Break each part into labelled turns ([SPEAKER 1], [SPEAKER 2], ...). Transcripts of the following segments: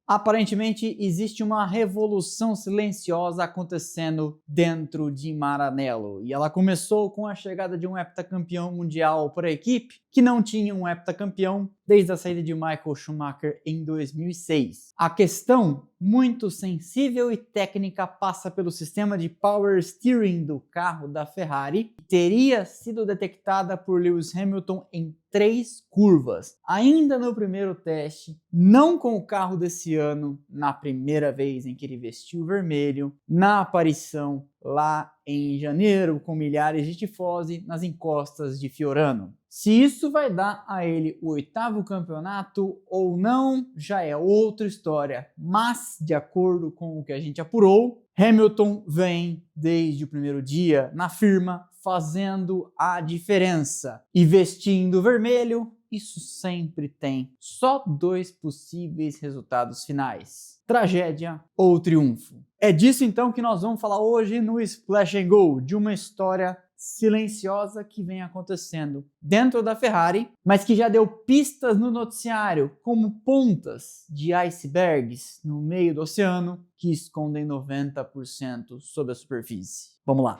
[SPEAKER 1] Aparentemente, existe uma revolução silenciosa acontecendo dentro de Maranello. E ela começou com a chegada de um heptacampeão mundial para a equipe, que não tinha um heptacampeão desde a saída de Michael Schumacher em 2006. A questão, muito sensível e técnica, passa pelo sistema de power steering do carro da Ferrari, que teria sido detectada por Lewis Hamilton em 3 curvas, ainda no primeiro teste, não com o carro desse ano, na primeira vez em que ele vestiu vermelho, na aparição lá em janeiro, com milhares de tifose nas encostas de Fiorano. Se isso vai dar a ele o 8º campeonato ou não, já é outra história, mas de acordo com o que a gente apurou, Hamilton vem desde o primeiro dia na firma fazendo a diferença e vestindo vermelho. Isso sempre tem só 2 possíveis resultados finais: tragédia ou triunfo. É disso então que nós vamos falar hoje no Splash and Go, de uma história silenciosa que vem acontecendo dentro da Ferrari, mas que já deu pistas no noticiário como pontas de icebergs no meio do oceano que escondem 90% sob a superfície. Vamos lá!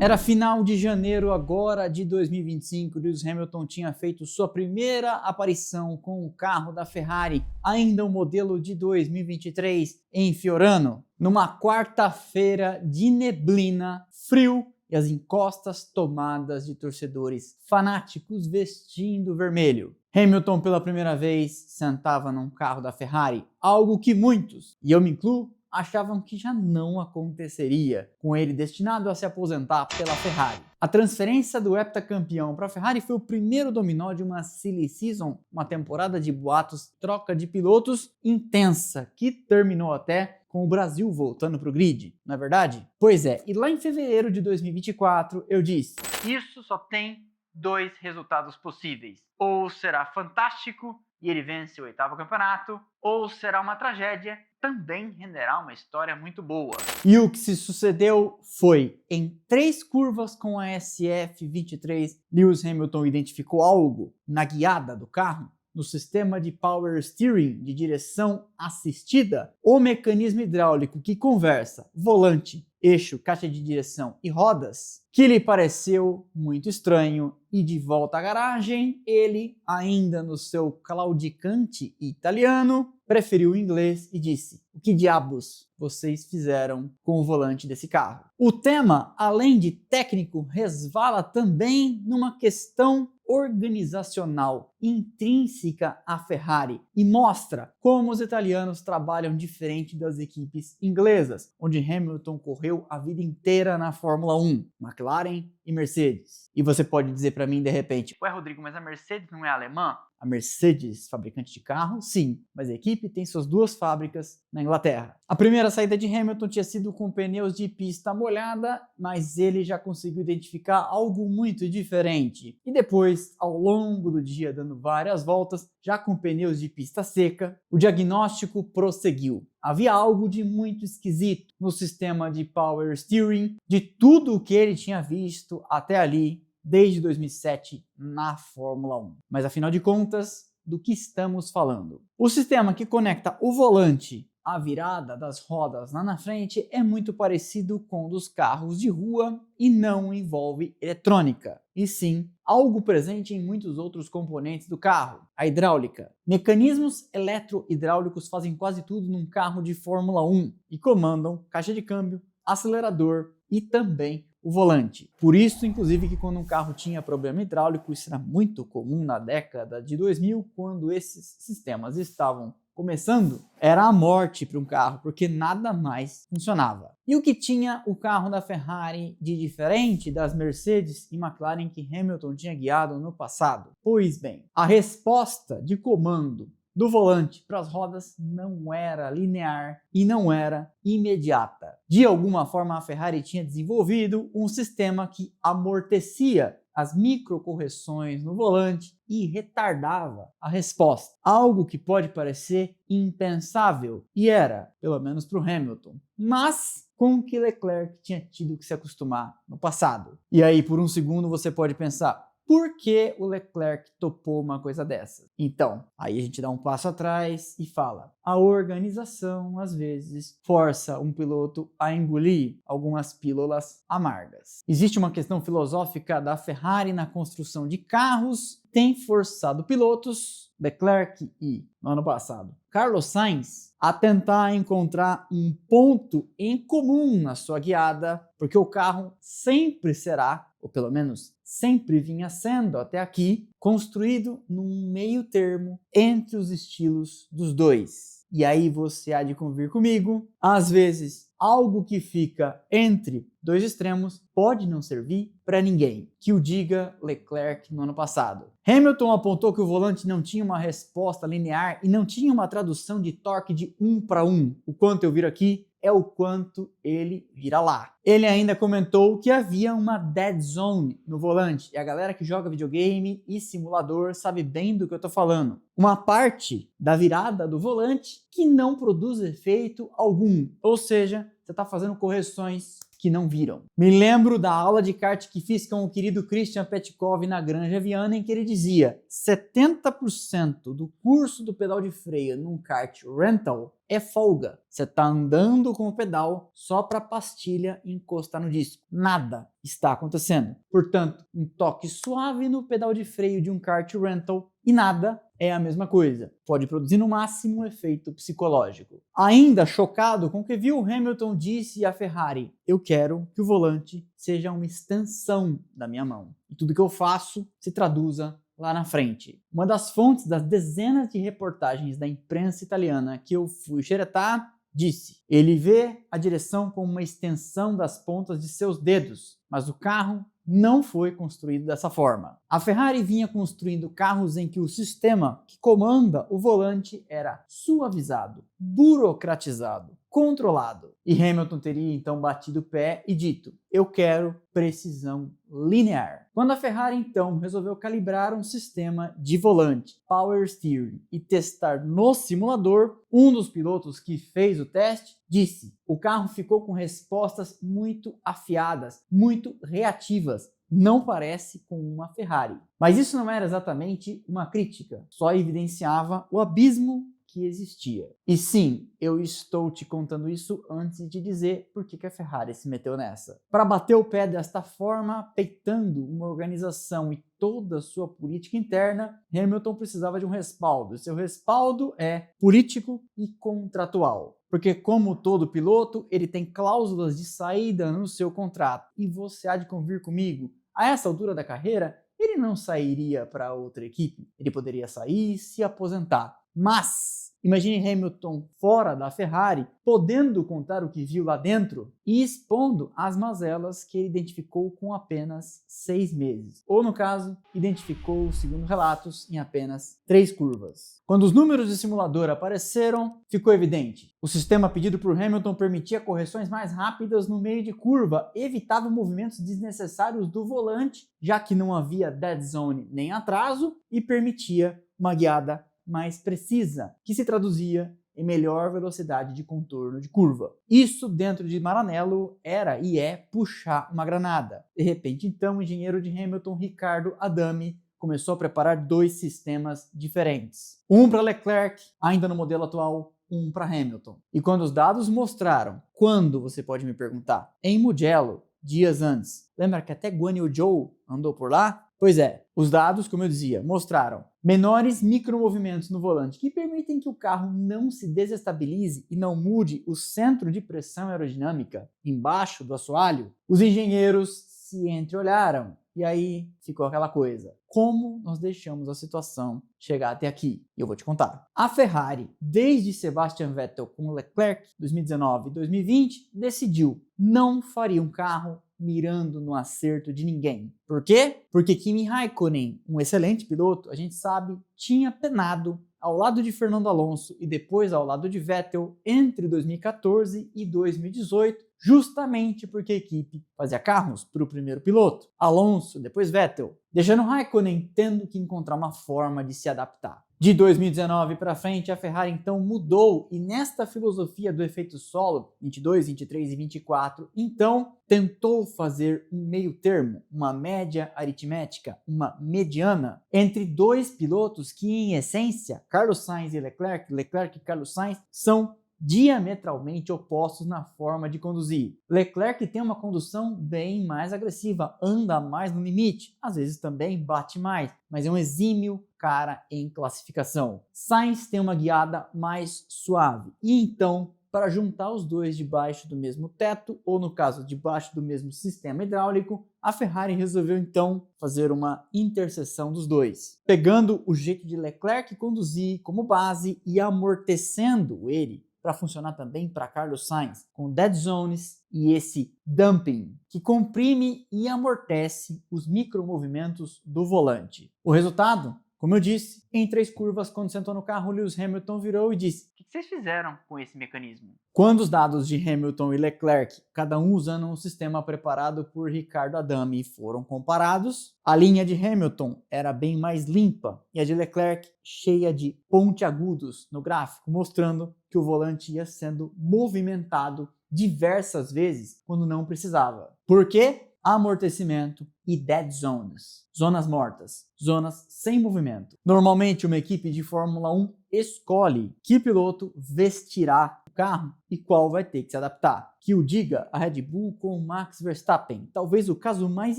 [SPEAKER 1] Era final de janeiro agora de 2025, Lewis Hamilton tinha feito sua primeira aparição com o carro da Ferrari, ainda o modelo de 2023, em Fiorano, numa quarta-feira de neblina, frio e as encostas tomadas de torcedores fanáticos vestindo vermelho. Hamilton pela primeira vez sentava num carro da Ferrari, algo que muitos, e eu me incluo, achavam que já não aconteceria, com ele destinado a se aposentar pela Ferrari. A transferência do heptacampeão para a Ferrari foi o primeiro dominó de uma silly season, uma temporada de boatos, troca de pilotos intensa, que terminou até com o Brasil voltando para o grid, não é verdade? Pois é, e lá em fevereiro de 2024 eu disse: isso só tem 2 resultados possíveis. Ou será fantástico e ele vence o 8º campeonato, ou será uma tragédia, também renderá uma história muito boa. E o que se sucedeu foi, em 3 curvas com a SF23, Lewis Hamilton identificou algo na guiada do carro, no sistema de power steering, de direção assistida, o mecanismo hidráulico que conversa volante, eixo, caixa de direção e rodas, que lhe pareceu muito estranho, e de volta à garagem, ele, ainda no seu claudicante italiano, preferiu o inglês e disse: o que diabos vocês fizeram com o volante desse carro? O tema, além de técnico, resvala também numa questão organizacional intrínseca à Ferrari e mostra como os italianos trabalham diferente das equipes inglesas, onde Hamilton correu a vida inteira na Fórmula 1, McLaren e Mercedes. E você pode dizer para mim de repente: ué, Rodrigo, mas a Mercedes não é alemã? A Mercedes, fabricante de carro, sim, mas a equipe tem suas 2 fábricas na Inglaterra. A primeira saída de Hamilton tinha sido com pneus de pista molhada, mas ele já conseguiu identificar algo muito diferente. E depois, ao longo do dia, dando várias voltas, já com pneus de pista seca, o diagnóstico prosseguiu. Havia algo de muito esquisito no sistema de power steering, de tudo o que ele tinha visto até ali, desde 2007 na Fórmula 1. Mas afinal de contas, do que estamos falando? O sistema que conecta o volante à virada das rodas lá na frente é muito parecido com o dos carros de rua e não envolve eletrônica, e sim algo presente em muitos outros componentes do carro: a hidráulica. Mecanismos eletrohidráulicos fazem quase tudo num carro de Fórmula 1 e comandam caixa de câmbio, acelerador e também o volante. Por isso, inclusive, que quando um carro tinha problema hidráulico, isso era muito comum na década de 2000, quando esses sistemas estavam começando, era a morte para um carro, porque nada mais funcionava. E o que tinha o carro da Ferrari de diferente das Mercedes e McLaren que Hamilton tinha guiado no passado? Pois bem, a resposta de comando do volante para as rodas não era linear e não era imediata. De alguma forma, a Ferrari tinha desenvolvido um sistema que amortecia as microcorreções no volante e retardava a resposta. Algo que pode parecer impensável, e era, pelo menos para o Hamilton, mas com o que Leclerc tinha tido que se acostumar no passado. E aí, por um segundo, você pode pensar: por que o Leclerc topou uma coisa dessa. Então, aí a gente dá um passo atrás e fala: a organização às vezes força um piloto a engolir algumas pílulas amargas. Existe uma questão filosófica da Ferrari na construção de carros, tem forçado pilotos, Leclerc e, no ano passado, Carlos Sainz, a tentar encontrar um ponto em comum na sua guiada, porque o carro sempre será, ou pelo menos sempre vinha sendo até aqui, construído num meio termo entre os estilos dos dois. E aí você há de convir comigo, às vezes algo que fica entre dois extremos pode não servir para ninguém, que o diga Leclerc no ano passado. Hamilton apontou que o volante não tinha uma resposta linear e não tinha uma tradução de torque de 1 para 1. O quanto eu viro aqui é o quanto ele vira lá. Ele ainda comentou que havia uma dead zone no volante, e a galera que joga videogame e simulador sabe bem do que eu tô falando. Uma parte da virada do volante que não produz efeito algum, ou seja, você está fazendo correções que não viram. Me lembro da aula de kart que fiz com o querido Christian Petkov na Granja Viana, em que ele dizia: 70% do curso do pedal de freio num kart rental é folga. Você está andando com o pedal só para a pastilha encostar no disco. Nada está acontecendo. Portanto, um toque suave no pedal de freio de um kart rental e nada é a mesma coisa. Pode produzir no máximo um efeito psicológico. Ainda chocado com o que viu, Hamilton disse à Ferrari: eu quero que o volante seja uma extensão da minha mão. E tudo que eu faço se traduza lá na frente. Uma das fontes das dezenas de reportagens da imprensa italiana que eu fui xeretar disse: ele vê a direção como uma extensão das pontas de seus dedos, mas o carro não foi construído dessa forma. A Ferrari vinha construindo carros em que o sistema que comanda o volante era suavizado, burocratizado, controlado. E Hamilton teria então batido o pé e dito: eu quero precisão linear. Quando a Ferrari então resolveu calibrar um sistema de volante, power steering, e testar no simulador, um dos pilotos que fez o teste disse: o carro ficou com respostas muito afiadas, muito reativas. Não parece com uma Ferrari. Mas isso não era exatamente uma crítica, só evidenciava o abismo que existia. E sim, eu estou te contando isso antes de dizer por que a Ferrari se meteu nessa. Para bater o pé desta forma, peitando uma organização e toda a sua política interna, Hamilton precisava de um respaldo. Seu respaldo é político e contratual. Porque, como todo piloto, ele tem cláusulas de saída no seu contrato. E você há de convir comigo, a essa altura da carreira, ele não sairia para outra equipe. Ele poderia sair e se aposentar. Mas imagine Hamilton fora da Ferrari, podendo contar o que viu lá dentro e expondo as mazelas que ele identificou com apenas 6 meses. Ou, no caso, identificou, segundo relatos, em apenas 3 curvas. Quando os números de simulador apareceram, ficou evidente. O sistema pedido por Hamilton permitia correções mais rápidas no meio de curva, evitava movimentos desnecessários do volante, já que não havia dead zone nem atraso, e permitia uma guiada mais precisa, que se traduzia em melhor velocidade de contorno de curva. Isso, dentro de Maranello, era e é puxar uma granada. De repente, então, o engenheiro de Hamilton, Riccardo Adami, começou a preparar 2 sistemas diferentes. Um para Leclerc, ainda no modelo atual, um para Hamilton. E quando os dados mostraram, quando, você pode me perguntar? Em Mugello, dias antes. Lembra que até Guan Yu Zhou andou por lá? Pois é, os dados, como eu dizia, mostraram menores micromovimentos no volante que permitem que o carro não se desestabilize e não mude o centro de pressão aerodinâmica embaixo do assoalho. Os engenheiros se entreolharam e aí ficou aquela coisa: como nós deixamos a situação chegar até aqui? E eu vou te contar. A Ferrari, desde Sebastian Vettel com Leclerc 2019 e 2020, decidiu não faria um carro mirando no acerto de ninguém. Por quê? Porque Kimi Raikkonen, um excelente piloto, a gente sabe, tinha penado ao lado de Fernando Alonso e depois ao lado de Vettel entre 2014 e 2018, justamente porque a equipe fazia carros para o primeiro piloto, Alonso, depois Vettel, deixando Raikkonen tendo que encontrar uma forma de se adaptar. De 2019 para frente, a Ferrari então mudou e nesta filosofia do efeito solo, 22, 23 e 24, então tentou fazer um meio termo, uma média aritmética, uma mediana entre dois pilotos que em essência, Carlos Sainz e Leclerc, Leclerc e Carlos Sainz são diametralmente opostos na forma de conduzir. Leclerc tem uma condução bem mais agressiva, anda mais no limite, às vezes também bate mais, mas é um exímio cara em classificação. Sainz tem uma guiada mais suave, e então, para juntar os dois debaixo do mesmo teto, ou no caso, debaixo do mesmo sistema hidráulico, a Ferrari resolveu então fazer uma interseção dos dois, pegando o jeito de Leclerc conduzir como base e amortecendo ele para funcionar também para Carlos Sainz, com dead zones e esse dumping, que comprime e amortece os micromovimentos do volante. O resultado? Como eu disse, em 3 curvas, quando sentou no carro, Lewis Hamilton virou e disse: "O que vocês fizeram com esse mecanismo?" Quando os dados de Hamilton e Leclerc, cada um usando um sistema preparado por Ricardo Adami, foram comparados, a linha de Hamilton era bem mais limpa e a de Leclerc cheia de pontiagudos no gráfico, mostrando que o volante ia sendo movimentado diversas vezes quando não precisava. Por quê? Amortecimento e dead zones, zonas mortas, zonas sem movimento. Normalmente uma equipe de Fórmula 1 escolhe que piloto vestirá o carro e qual vai ter que se adaptar. Que o diga a Red Bull com Max Verstappen, talvez o caso mais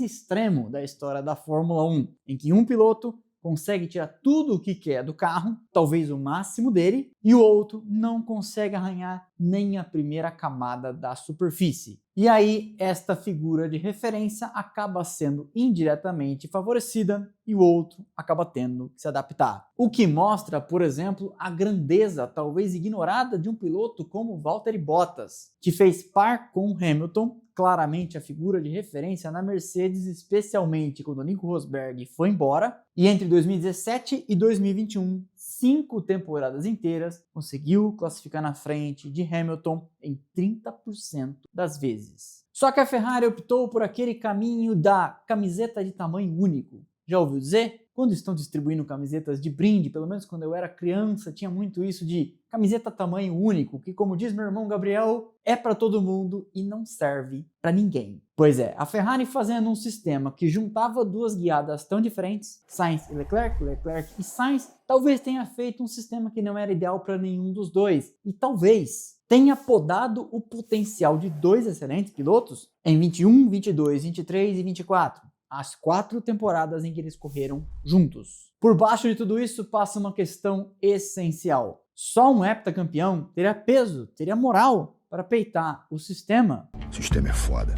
[SPEAKER 1] extremo da história da Fórmula 1, em que um piloto consegue tirar tudo o que quer do carro, talvez o máximo dele, e o outro não consegue arranhar nem a primeira camada da superfície. E aí, esta figura de referência acaba sendo indiretamente favorecida e o outro acaba tendo que se adaptar. O que mostra, por exemplo, a grandeza talvez ignorada de um piloto como Valtteri Bottas, que fez par com Hamilton, claramente a figura de referência na Mercedes, especialmente quando Nico Rosberg foi embora, e entre 2017 e 2021, 5 temporadas inteiras, conseguiu classificar na frente de Hamilton em 30% das vezes. Só que a Ferrari optou por aquele caminho da camiseta de tamanho único. Já ouviu dizer? Quando estão distribuindo camisetas de brinde, pelo menos quando eu era criança, tinha muito isso de camiseta tamanho único, que como diz meu irmão Gabriel, é para todo mundo e não serve para ninguém. Pois é, a Ferrari fazendo um sistema que juntava duas guiadas tão diferentes, Sainz e Leclerc, Leclerc e Sainz, talvez tenha feito um sistema que não era ideal para nenhum dos dois, e talvez tenha podado o potencial de dois excelentes pilotos em 21, 22, 23 e 24. As 4 temporadas em que eles correram juntos. Por baixo de tudo isso passa uma questão essencial. Só um heptacampeão teria peso, teria moral para peitar o sistema.
[SPEAKER 2] O sistema é foda.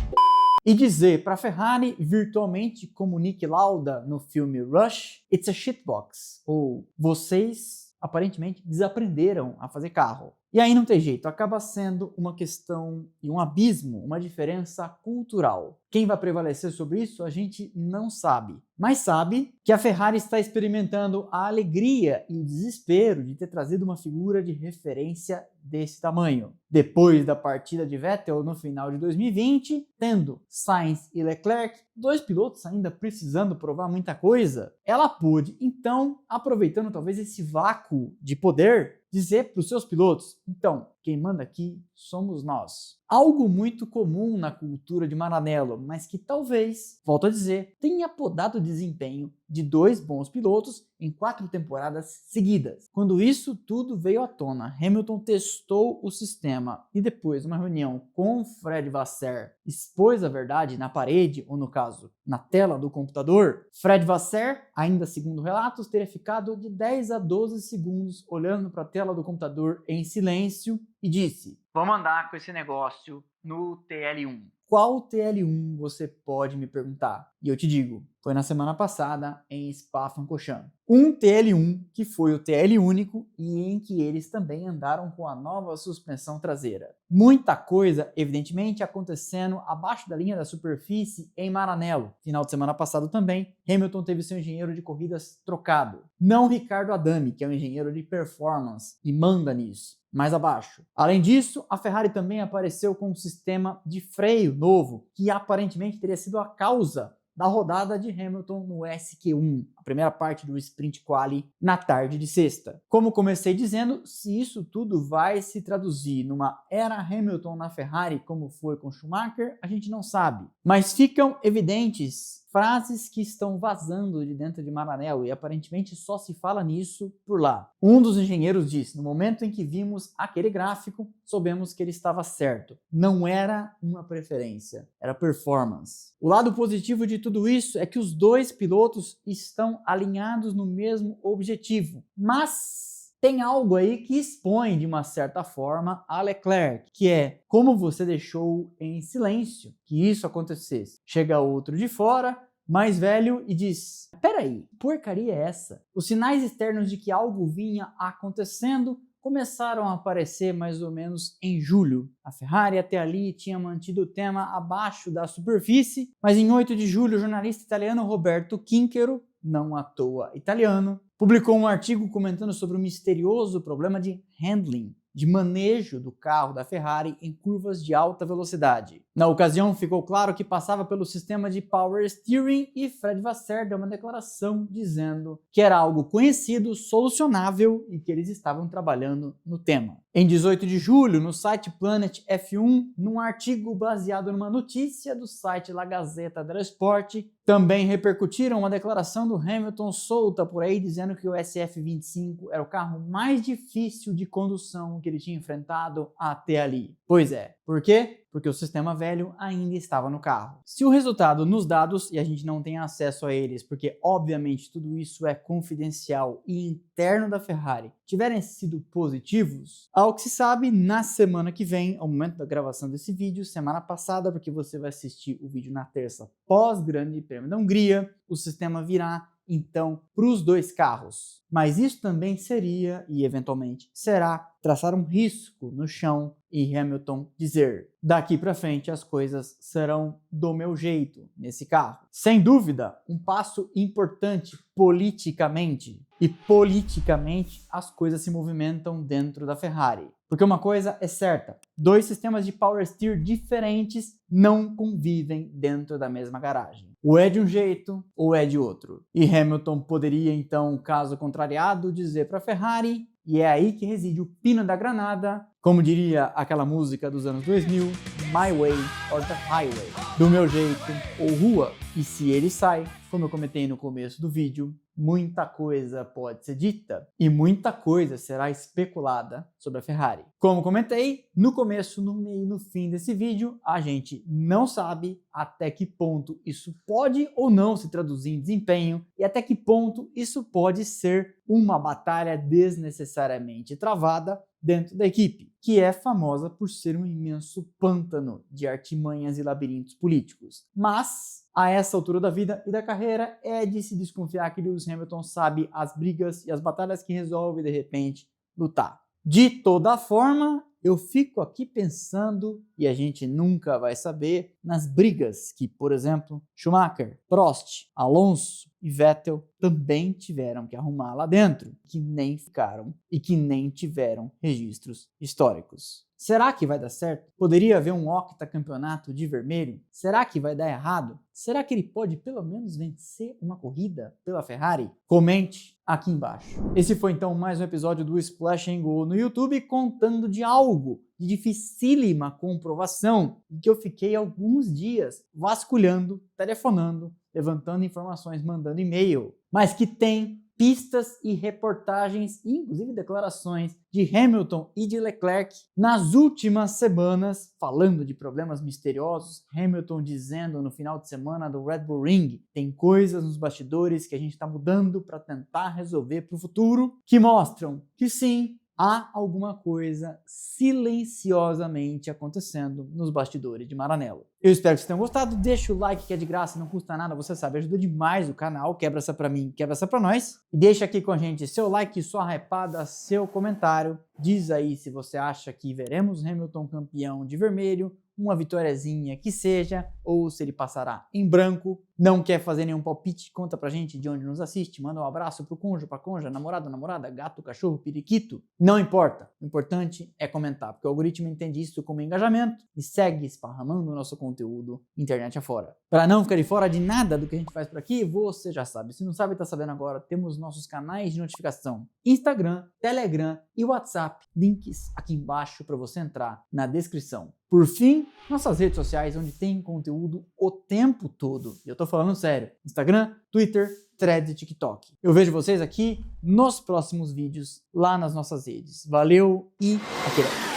[SPEAKER 1] E dizer para a Ferrari, virtualmente como Niki Lauda no filme Rush, "It's a shitbox", ou "Vocês aparentemente desaprenderam a fazer carro". E aí não tem jeito, acaba sendo uma questão e um abismo, uma diferença cultural. Quem vai prevalecer sobre isso, a gente não sabe. Mas sabe que a Ferrari está experimentando a alegria e o desespero de ter trazido uma figura de referência desse tamanho. Depois da partida de Vettel no final de 2020, tendo Sainz e Leclerc, 2 pilotos ainda precisando provar muita coisa, ela pôde, então, aproveitando talvez esse vácuo de poder, dizer para os seus pilotos: então, quem manda aqui somos nós. Algo muito comum na cultura de Maranello, mas que talvez, volto a dizer, tenha podado o desempenho de 2 bons pilotos em 4 temporadas seguidas. Quando isso tudo veio à tona, Hamilton testou o sistema e depois de uma reunião com Fred Vasseur expôs a verdade na parede, ou no caso, na tela do computador, Fred Vasseur, ainda segundo relatos, teria ficado de 10 a 12 segundos olhando para a tela do computador em silêncio e disse: "Vamos andar com esse negócio no TL1. Qual TL1 você pode me perguntar? E eu te digo, foi na semana passada em Spa-Francorchamps. Um TL1 que foi o TL único e em que eles também andaram com a nova suspensão traseira. Muita coisa, evidentemente, acontecendo abaixo da linha da superfície em Maranello. Final de semana passado também, Hamilton teve seu engenheiro de corridas trocado. Não Ricardo Adami, que é um engenheiro de performance e manda nisso. Mais abaixo. Além disso, a Ferrari também apareceu com um sistema de freio novo, que aparentemente teria sido a causa da rodada de Hamilton no SQ1, a primeira parte do Sprint Quali na tarde de sexta. Como comecei dizendo, se isso tudo vai se traduzir numa era Hamilton na Ferrari, como foi com Schumacher, a gente não sabe. Mas ficam evidentes frases que estão vazando de dentro de Maranello e aparentemente só se fala nisso por lá. Um dos engenheiros disse: no momento em que vimos aquele gráfico, soubemos que ele estava certo. Não era uma preferência, era performance. O lado positivo de tudo isso é que os dois pilotos estão alinhados no mesmo objetivo, mas tem algo aí que expõe de uma certa forma a Leclerc, que é como você deixou em silêncio que isso acontecesse. Chega outro de fora, mais velho, e diz: peraí, que porcaria é essa? Os sinais externos de que algo vinha acontecendo começaram a aparecer mais ou menos em julho. A Ferrari até ali tinha mantido o tema abaixo da superfície, mas em 8 de julho o jornalista italiano Roberto Quinquero, não à toa italiano, publicou um artigo comentando sobre o misterioso problema de handling, de manejo do carro da Ferrari em curvas de alta velocidade. Na ocasião, ficou claro que passava pelo sistema de Power Steering e Fred Vasseur deu uma declaração dizendo que era algo conhecido, solucionável e que eles estavam trabalhando no tema. Em 18 de julho, no site Planet F1, num artigo baseado numa notícia do site La Gazzetta dello Sport, também repercutiram uma declaração do Hamilton solta por aí dizendo que o SF25 era o carro mais difícil de condução que ele tinha enfrentado até ali. Pois é, por quê? Porque o sistema velho ainda estava no carro. Se o resultado nos dados, e a gente não tem acesso a eles, porque obviamente tudo isso é confidencial e interno da Ferrari, tiverem sido positivos, ao que se sabe, na semana que vem, ao momento da gravação desse vídeo, semana passada, porque você vai assistir o vídeo na terça pós-Grande Prêmio da Hungria, o sistema virá então para os dois carros. Mas isso também seria, e eventualmente será, traçar um risco no chão e Hamilton dizer: daqui para frente as coisas serão do meu jeito nesse carro. Sem dúvida, um passo importante politicamente. E politicamente as coisas se movimentam dentro da Ferrari. Porque uma coisa é certa, dois sistemas de Power Steer diferentes não convivem dentro da mesma garagem. Ou é de um jeito, ou é de outro. E Hamilton poderia então, caso contrariado, dizer para a Ferrari, e é aí que reside o pino da granada, como diria aquela música dos anos 2000, My Way or the Highway, do meu jeito ou rua. E se ele sai, como eu comentei no começo do vídeo, muita coisa pode ser dita e muita coisa será especulada sobre a Ferrari. Como comentei, no começo, no meio e no fim desse vídeo, a gente não sabe até que ponto isso pode ou não se traduzir em desempenho e até que ponto isso pode ser uma batalha desnecessariamente travada dentro da equipe, que é famosa por ser um imenso pântano de artimanhas e labirintos políticos. Mas, a essa altura da vida e da carreira, é de se desconfiar que Lewis Hamilton sabe as brigas e as batalhas que resolve, de repente, lutar. De toda forma, eu fico aqui pensando, e a gente nunca vai saber, nas brigas que, por exemplo, Schumacher, Prost, Alonso e Vettel também tiveram que arrumar lá dentro, que nem ficaram e que nem tiveram registros históricos. Será que vai dar certo? Poderia haver um octacampeonato de vermelho? Será que vai dar errado? Será que ele pode pelo menos vencer uma corrida pela Ferrari? Comente aqui embaixo. Esse foi então mais um episódio do Splash and Go no YouTube, contando de algo de dificílima comprovação e que eu fiquei alguns dias vasculhando, telefonando, levantando informações, mandando e-mail, mas que tem pistas e reportagens, inclusive declarações de Hamilton e de Leclerc nas últimas semanas, falando de problemas misteriosos. Hamilton dizendo no final de semana do Red Bull Ring, tem coisas nos bastidores que a gente está mudando para tentar resolver para o futuro, que mostram que sim, há alguma coisa silenciosamente acontecendo nos bastidores de Maranello. Eu espero que vocês tenham gostado, deixa o like que é de graça, não custa nada, você sabe, ajuda demais o canal, quebra essa pra mim, quebra essa pra nós. E deixa aqui com a gente seu like, sua hypada, seu comentário, diz aí se você acha que veremos Hamilton campeão de vermelho, uma vitóriazinha que seja, ou se ele passará em branco. Não quer fazer nenhum palpite? Conta pra gente de onde nos assiste, manda um abraço pro cônjuge, pra cônjuge, namorado, namorada, gato, cachorro, periquito. Não importa. O importante é comentar, porque o algoritmo entende isso como engajamento e segue esparramando o nosso conteúdo internet afora. Para não ficar de fora de nada do que a gente faz por aqui, você já sabe. Se não sabe, tá sabendo agora. Temos nossos canais de notificação: Instagram, Telegram e WhatsApp. Links aqui embaixo para você entrar na descrição. Por fim, nossas redes sociais, onde tem conteúdo o tempo todo. E eu tô falando sério. Instagram, Twitter, Threads e TikTok. Eu vejo vocês aqui nos próximos vídeos, lá nas nossas redes. Valeu e aquele